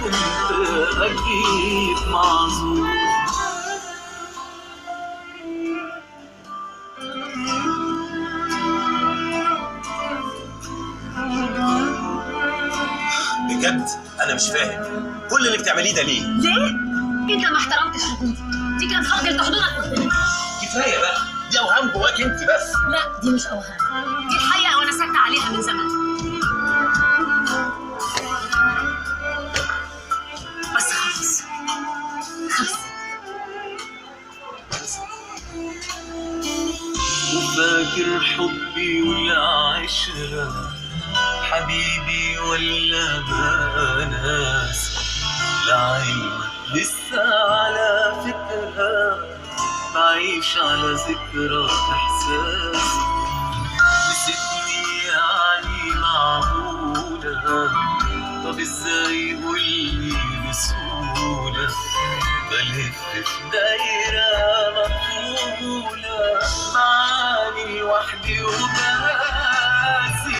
كنت أكيد معذور. بجد انا مش فاهم كل اللي بتعمليه ده ليه؟ ليه؟ انت ما احترمتش حدودي، دي كانت خرجة حدودك قدامي. كفايه بقى، دي اوهام جواك انت بس. لا دي مش اوهام، دي الحقيقة وانا ساكتة عليها من زمان. بس خلاص خلاص. وفاكر حبي والعشرة حبيبي ولا بناس، لعلمك لسه على فكرة بعيش على ذكرى إحساس. نسيتني يعني معقولة؟ طب ازاي قولي بسهولة؟ بلف في دايرة مقفولة معاني وحدي